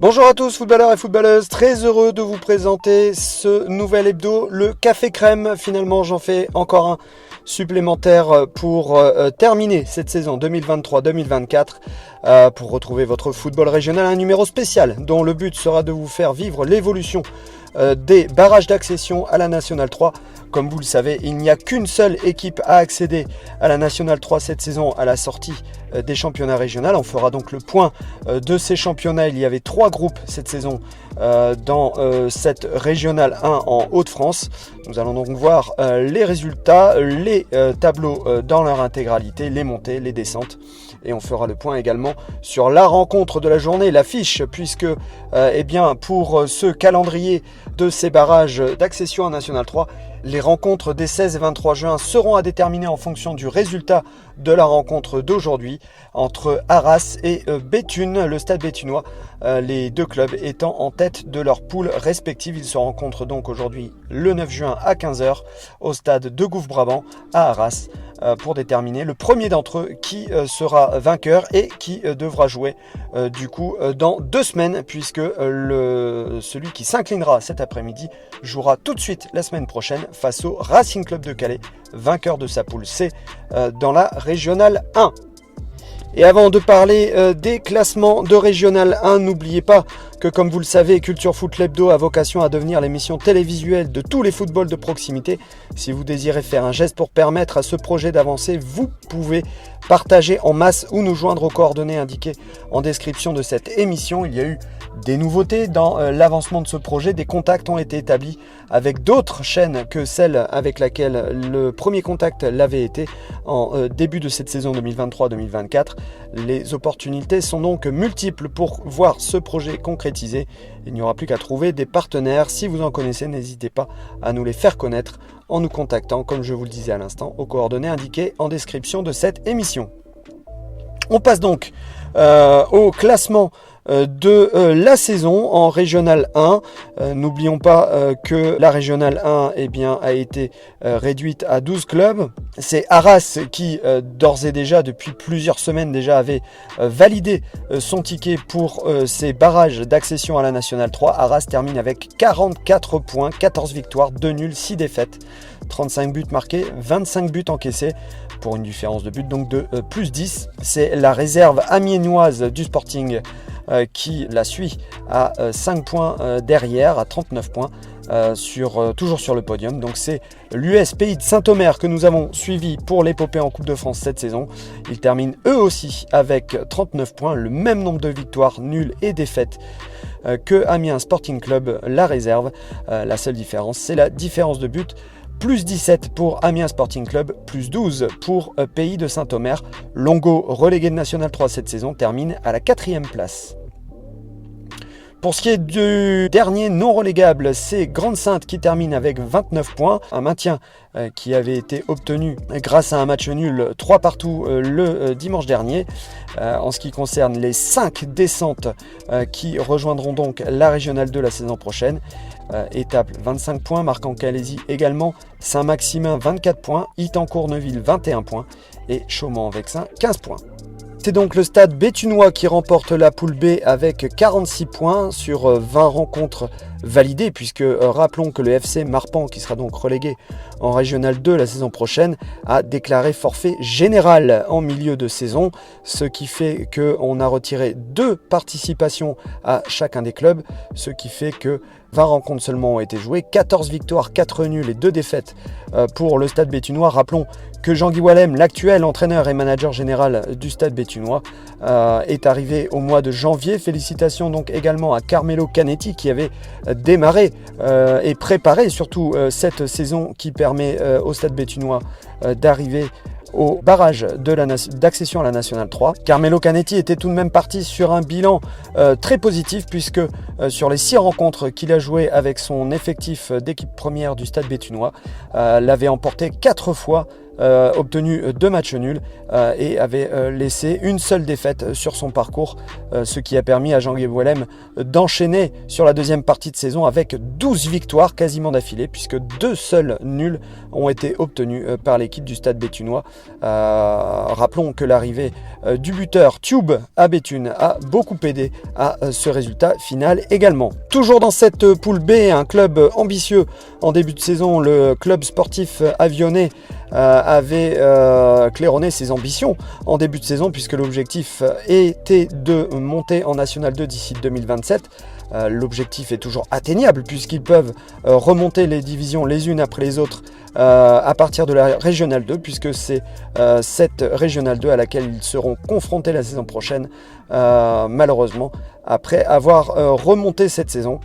Bonjour à tous footballeurs et footballeuses, très heureux de vous présenter ce nouvel hebdo, le Café Crème. Finalement j'en fais encore un supplémentaire pour terminer cette saison 2023-2024 pour retrouver votre football régional, un numéro spécial dont le but sera de vous faire vivre l'évolution des barrages d'accession à la Nationale 3. Comme vous le savez, il n'y a qu'une seule équipe à accéder à la Nationale 3 cette saison à la sortie des championnats régionaux. On fera donc le point de ces championnats. Il y avait 3 groupes cette saison dans cette Régionale 1 en Hauts-de-France. Nous allons donc voir les résultats, les tableaux dans leur intégralité, les montées, les descentes. Et on fera le point également sur la rencontre de la journée, l'affiche, puisque pour ce calendrier de ces barrages d'accession à National 3, les rencontres des 16 et 23 juin seront à déterminer en fonction du résultat de la rencontre d'aujourd'hui entre Arras et Béthune, le stade béthunois, les deux clubs étant en tête de leur poule respective. Ils se rencontrent donc aujourd'hui le 9 juin à 15h au stade de Gouffre-Brabant à Arras pour déterminer le premier d'entre eux qui sera vainqueur et qui devra jouer dans 2 semaines, puisque celui qui s'inclinera cet après-midi jouera tout de suite la semaine prochaine face au Racing Club de Calais, vainqueur de sa poule C dans la Régionale 1. Et avant de parler des classements de Régionale 1, n'oubliez pas que, comme vous le savez, Culture Foot l'Hebdo a vocation à devenir l'émission télévisuelle de tous les footballs de proximité. Si vous désirez faire un geste pour permettre à ce projet d'avancer, vous pouvez partager en masse ou nous joindre aux coordonnées indiquées en description de cette émission. Il y a eu des nouveautés dans l'avancement de ce projet. Des contacts ont été établis avec d'autres chaînes que celle avec laquelle le premier contact l'avait été en début de cette saison 2023-2024. Les opportunités sont donc multiples pour voir ce projet concrétisé. Il n'y aura plus qu'à trouver des partenaires. Si vous en connaissez, n'hésitez pas à nous les faire connaître en nous contactant, comme je vous le disais à l'instant, aux coordonnées indiquées en description de cette émission. On passe donc au classement de la saison en Régionale 1. N'oublions pas que la Régionale 1 a été réduite à 12 clubs. C'est Arras qui d'ores et déjà depuis plusieurs semaines déjà avait validé son ticket pour ses barrages d'accession à la Nationale 3. Arras termine avec 44 points, 14 victoires, 2 nuls, 6 défaites, 35 buts marqués, 25 buts encaissés pour une différence de but donc de plus 10. C'est la réserve amiénoise du Sporting qui la suit à 5 points derrière, à 39 points, toujours sur le podium. Donc c'est l'US Pays de Saint-Omer que nous avons suivi pour l'épopée en Coupe de France cette saison. Ils terminent eux aussi avec 39 points, le même nombre de victoires, nuls et défaites que Amiens Sporting Club, la réserve. La seule différence, c'est la différence de but. Plus 17 pour Amiens Sporting Club, plus 12 pour Pays de Saint-Omer. Longo, relégué de National 3 cette saison, termine à la 4e place. Pour ce qui est du dernier non relégable, c'est Grande-Sainte qui termine avec 29 points. Un maintien qui avait été obtenu grâce à un match nul 3 partout le dimanche dernier. En ce qui concerne les 5 descentes qui rejoindront donc la Régionale 2 la saison prochaine. Étape 25 points, Marcan-Calaisis également, Saint-Maximin 24 points, Itancourt-Neuville 21 points et Chaumont-en-Vexin 15 points. C'est donc le stade béthunois qui remporte la poule B avec 46 points sur 20 rencontres validées, puisque rappelons que le FC Marpan, qui sera donc relégué en Régionale 2 la saison prochaine, a déclaré forfait général en milieu de saison, ce qui fait qu'on a retiré 2 participations à chacun des clubs, ce qui fait que 20 rencontres seulement ont été jouées, 14 victoires, 4 nuls et 2 défaites pour le stade béthunois. Rappelons que Jean-Guy Wallem, l'actuel entraîneur et manager général du stade béthunois, est arrivé au mois de janvier. Félicitations donc également à Carmelo Canetti qui avait démarré et préparé surtout cette saison qui permet au stade béthunois d'arriver au barrage d'accession à la Nationale 3. Carmelo Canetti était tout de même parti sur un bilan très positif, puisque sur les 6 rencontres qu'il a jouées avec son effectif d'équipe première du stade béthunois, l'avait emporté 4 fois obtenu 2 matchs nuls et avait laissé une seule défaite sur son parcours, ce qui a permis à Jean-Guy Wellem d'enchaîner sur la deuxième partie de saison avec 12 victoires quasiment d'affilée, puisque 2 seuls nuls ont été obtenus par l'équipe du Stade Béthunois. Rappelons que l'arrivée du buteur Tube à Béthune a beaucoup aidé à ce résultat final également. Toujours dans cette poule B, un club ambitieux en début de saison, le club sportif avionnais avait claironné ses ambitions en début de saison, puisque l'objectif était de monter en National 2 d'ici 2027. L'objectif est toujours atteignable puisqu'ils peuvent remonter les divisions les unes après les autres à partir de la Régionale 2, puisque c'est cette Régionale 2 à laquelle ils seront confrontés la saison prochaine, malheureusement, après avoir remonté cette saison.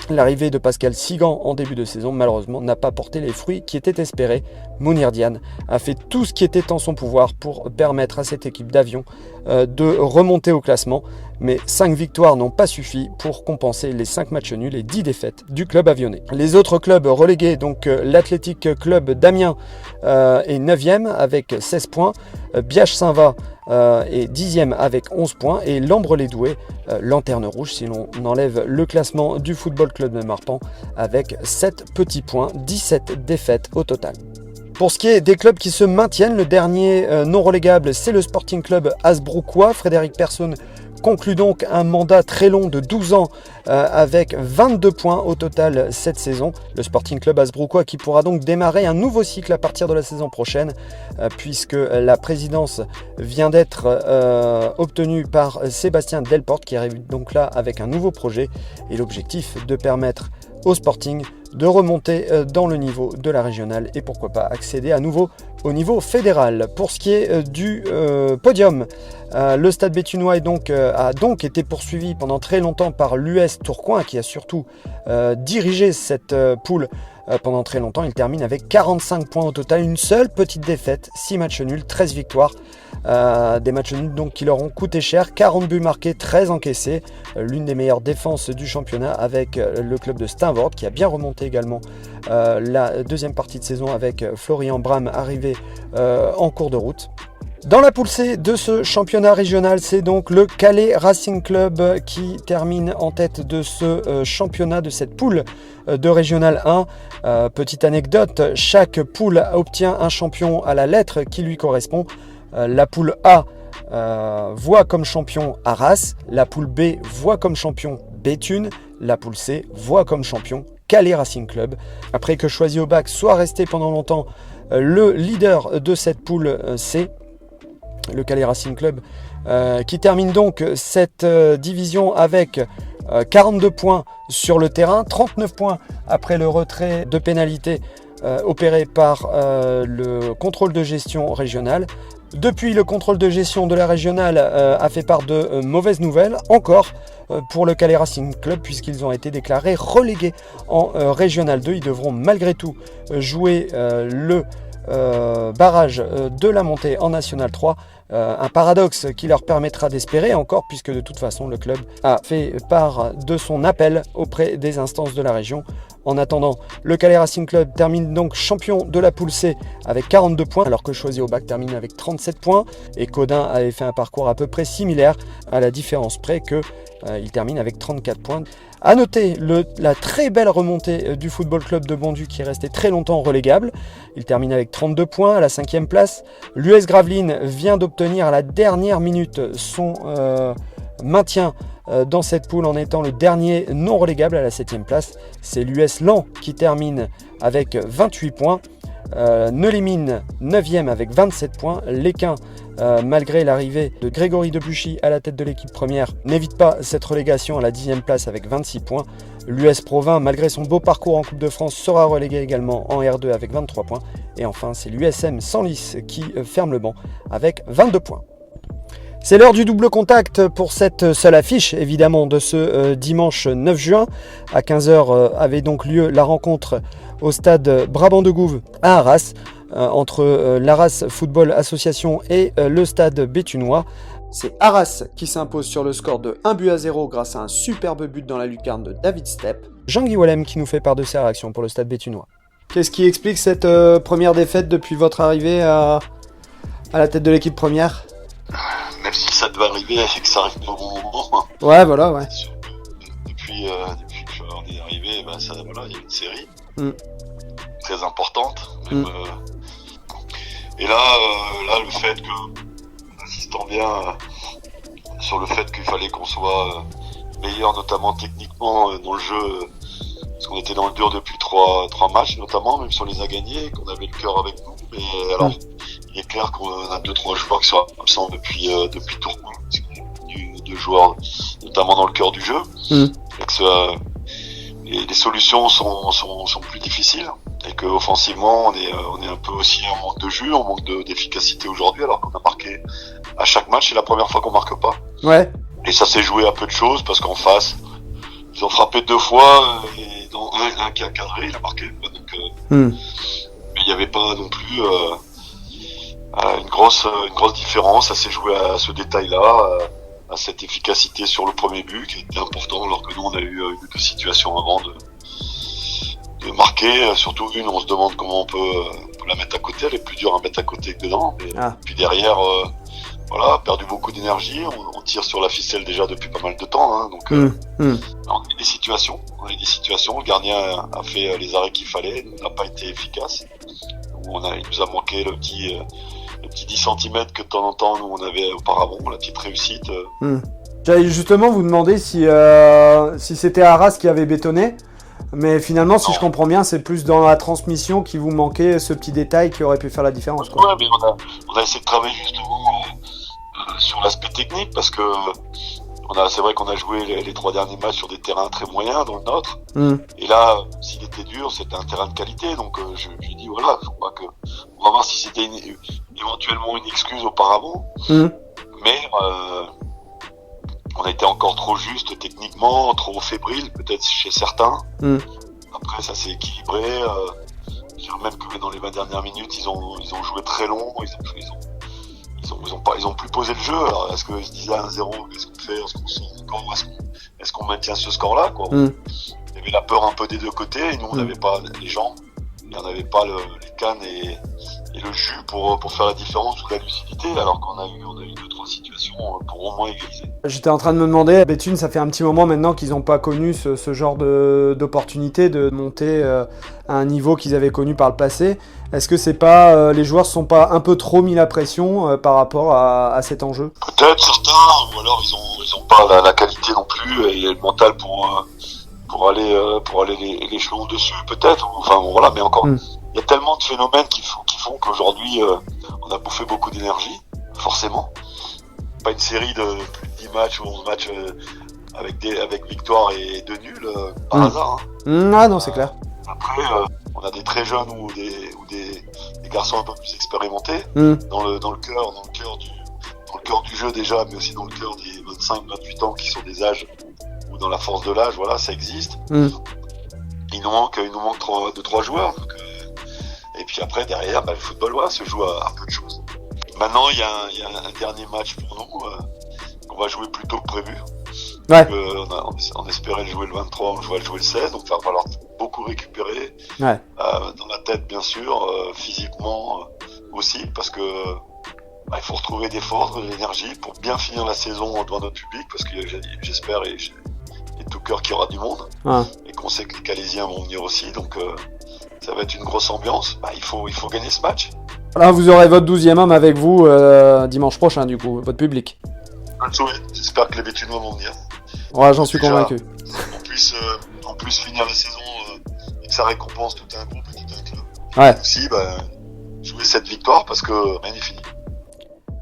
L'arrivée de Pascal Sigan en début de saison, malheureusement, n'a pas porté les fruits qui étaient espérés. Mounir Diane a fait tout ce qui était en son pouvoir pour permettre à cette équipe d'Avion de remonter au classement, mais 5 victoires n'ont pas suffi pour compenser les 5 matchs nuls et 10 défaites du club avionnais. Les autres clubs relégués, donc l'Athletic Club d'Amiens est 9e avec 16 points, Biache-Saint-Va est 10e avec 11 points et l'Ambre-les-Doués, lanterne rouge si l'on enlève le classement du Football Club de Marpan, avec 7 petits points, 17 défaites au total. Pour ce qui est des clubs qui se maintiennent, le dernier non relégable, c'est le Sporting Club Hasbrouckois. Frédéric Persson conclut donc un mandat très long de 12 ans avec 22 points au total cette saison. Le Sporting Club Hasbrouckois qui pourra donc démarrer un nouveau cycle à partir de la saison prochaine, puisque la présidence vient d'être obtenue par Sébastien Delporte, qui arrive donc là avec un nouveau projet et l'objectif de permettre au Sporting de remonter dans le niveau de la régionale et pourquoi pas accéder à nouveau au niveau fédéral. Pour ce qui est du podium, le Stade Béthunois a donc été poursuivi pendant très longtemps par l'US Tourcoing, qui a surtout dirigé cette poule pendant très longtemps. Il termine avec 45 points au total, une seule petite défaite, 6 matchs nuls, 13 victoires. Des matchs nuls donc qui leur ont coûté cher, 40 buts marqués, 13 encaissés, l'une des meilleures défenses du championnat avec le club de Steenvoorde qui a bien remonté également la deuxième partie de saison avec Florian Bram arrivé en cours de route. Dans la poule C de ce championnat régional, c'est donc le Calais Racing Club qui termine en tête de ce championnat, de cette poule de Régional 1. Petite anecdote, chaque poule obtient un champion à la lettre qui lui correspond. La poule A voit comme champion Arras, la poule B voit comme champion Béthune, la poule C voit comme champion Calais Racing Club. Après que Choisy Aubac soit resté pendant longtemps le leader de cette poule C, le Calais Racing Club qui termine donc cette division avec 42 points sur le terrain, 39 points après le retrait de pénalité opéré par le contrôle de gestion régional. Depuis, le contrôle de gestion de la régionale a fait part de mauvaises nouvelles, encore pour le Calais Racing Club, puisqu'ils ont été déclarés relégués en Régional 2. Ils devront malgré tout jouer le barrage de la montée en National 3. Un paradoxe qui leur permettra d'espérer encore, puisque de toute façon le club a fait part de son appel auprès des instances de la région. En attendant, le Calais Racing Club termine donc champion de la poule C avec 42 points, alors que Choisy Aubac termine avec 37 points et Caudin avait fait un parcours à peu près similaire, à la différence près que il termine avec 34 points. A noter la très belle remontée du Football Club de Bondu qui est resté très longtemps relégable. Il termine avec 32 points à la 5e place. L'US Gravelines vient d'obtenir à la dernière minute son maintien dans cette poule en étant le dernier non relégable à la 7e place. C'est l'US Lan qui termine avec 28 points. Neulémine 9e avec 27 points. L'Équin, malgré l'arrivée de Grégory Debuchy à la tête de l'équipe première, n'évite pas cette relégation à la 10e place avec 26 points. L'US Provins, malgré son beau parcours en Coupe de France, sera relégué également en R2 avec 23 points. Et enfin, c'est l'USM Senlis qui ferme le banc avec 22 points. C'est l'heure du double contact pour cette seule affiche, évidemment, de ce dimanche 9 juin. À 15h avait donc lieu la rencontre au stade Brabant de Gouve à Arras, entre l'Arras Football Association et le stade béthunois. C'est Arras qui s'impose sur le score de 1-0 grâce à un superbe but dans la lucarne de David Stepp. Jean-Guy Wallem qui nous fait part de ses réactions pour le stade béthunois. Qu'est-ce qui explique cette première défaite depuis votre arrivée à la tête de l'équipe première? Même si ça devait arriver et que ça arrive pas au bon moment. Ouais, voilà, ouais. Depuis que on est arrivé, ça, voilà, il y a une série très importante. Même, et là, le fait que, en insistant bien sur le fait qu'il fallait qu'on soit meilleur, notamment techniquement dans le jeu, parce qu'on était dans le dur depuis trois matchs, notamment, même si on les a gagnés, qu'on avait le cœur avec nous. Mais alors, il est clair qu'on a 2-3 joueurs qui sont absents depuis Tourcoing, parce qu'on a perdu 2 joueurs, notamment dans le cœur du jeu. Et que les solutions sont plus difficiles, et que offensivement on est un peu aussi en manque de jus, en manque d'efficacité aujourd'hui, alors qu'on a marqué à chaque match. C'est la première fois qu'on marque pas. Ouais. Et ça s'est joué à peu de choses, parce qu'en face ils ont frappé 2 fois, et dans un qui a cadré, il a marqué. Donc, mais il n'y avait pas non plus une grosse différence. Ça s'est joué à ce détail-là, à cette efficacité sur le premier but qui était important, alors que nous on a eu une ou 2 situations avant de marquer, surtout une, on se demande comment on peut la mettre à côté. Elle est plus dure à mettre à côté que dedans, mais puis derrière voilà, perdu beaucoup d'énergie, on tire sur la ficelle déjà depuis pas mal de temps, hein, donc on a eu des situations, le gardien a fait les arrêts qu'il fallait, il n'a pas été efficace, il nous a manqué le petit 10 cm que de temps en temps nous on avait auparavant, la petite réussite. J'allais justement vous demander si c'était Arras qui avait bétonné, mais finalement, si je comprends bien, c'est plus dans la transmission qui vous manquait ce petit détail qui aurait pu faire la différence, quoi. Ouais, mais on a essayé de travailler justement sur l'aspect technique, parce que c'est vrai qu'on a joué les 3 derniers matchs sur des terrains très moyens, dont le nôtre. Et là, s'il était dur, c'était un terrain de qualité, donc j'ai dit voilà, on va voir si c'était éventuellement une excuse auparavant. Mais on a été encore trop juste techniquement, trop fébrile peut-être chez certains. Après ça s'est équilibré. Je dirais même que dans les 20 dernières minutes ils ont joué très long. Ils ont plus posé le jeu. Alors est-ce qu'ils se disaient 1-0, qu'est-ce qu'on fait, est-ce qu'on sort encore, est-ce qu'on maintient ce score-là, quoi. Il y avait la peur un peu des deux côtés, et nous on n'avait pas les jambes, et on n'avait pas les cannes et le jus pour faire la différence, ou la lucidité, alors qu'on a eu 2-3 situations pour au moins égaliser. J'étais en train de me demander, à Béthune, ça fait un petit moment maintenant qu'ils n'ont pas connu ce genre d'opportunité de monter à un niveau qu'ils avaient connu par le passé. Est-ce que c'est pas les joueurs se sont pas un peu trop mis la pression par rapport à cet enjeu? Peut-être certains, ou alors ils ont pas la qualité non plus et le mental pour aller l'échelon dessus, peut-être. Enfin bon, voilà, mais encore, il y a tellement de phénomènes qui font qu'aujourd'hui on a bouffé beaucoup d'énergie, forcément. Pas une série de plus de 10 matchs ou 11 matchs avec victoire et 2 nuls par hasard. Ah non, c'est clair. Après, on a des très jeunes ou des garçons un peu plus expérimentés dans le cœur du jeu déjà, mais aussi dans le cœur des 25-28 ans qui sont des âges où dans la force de l'âge, voilà, ça existe. Il nous manque 2-3 joueurs. Donc, et puis après, derrière, le football se joue à peu de choses. Maintenant, il y a un dernier match pour nous qu'on va jouer plus tôt que prévu. Ouais. On espérait le jouer le 23, on va le jouer le 16, donc il va falloir beaucoup récupérer. Ouais. Dans la tête, bien sûr, physiquement aussi, parce que il faut retrouver des forces, de l'énergie pour bien finir la saison devant notre public, parce que j'espère et j'ai tout cœur qu'il y aura du monde, et qu'on sait que les Calaisiens vont venir aussi, donc ça va être une grosse ambiance. Il faut gagner ce match. Là, vous aurez votre 12e homme avec vous dimanche prochain, du coup, votre public. J'espère que les Béthunois vont venir. Ouais, j'en suis convaincu. On puisse finir la saison et que ça récompense tout un groupe et tout un club. Ouais. Aussi, jouer cette victoire, parce que rien n'est fini.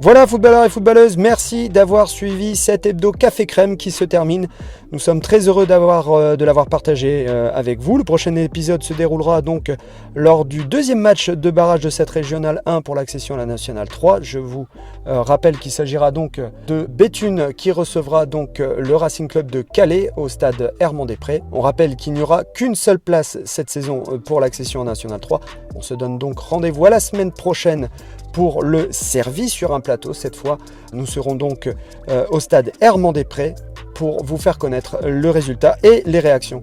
Voilà, footballeurs et footballeuses, merci d'avoir suivi cet hebdo Café Crème qui se termine. Nous sommes très heureux de l'avoir partagé avec vous. Le prochain épisode se déroulera donc lors du 2e match de barrage de cette régionale 1 pour l'accession à la nationale 3. Je vous rappelle qu'il s'agira donc de Béthune qui recevra donc le Racing Club de Calais au stade Hermand-Desprez. On rappelle qu'il n'y aura qu'une seule place cette saison pour l'accession à nationale 3. On se donne donc rendez-vous à la semaine prochaine pour le service sur un plateau. Cette fois, nous serons donc au stade Hermand-des-Prés pour vous faire connaître le résultat et les réactions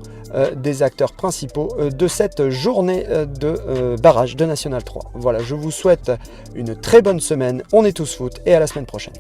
des acteurs principaux de cette journée de barrage de National 3. Voilà, je vous souhaite une très bonne semaine. On est tous foot et à la semaine prochaine.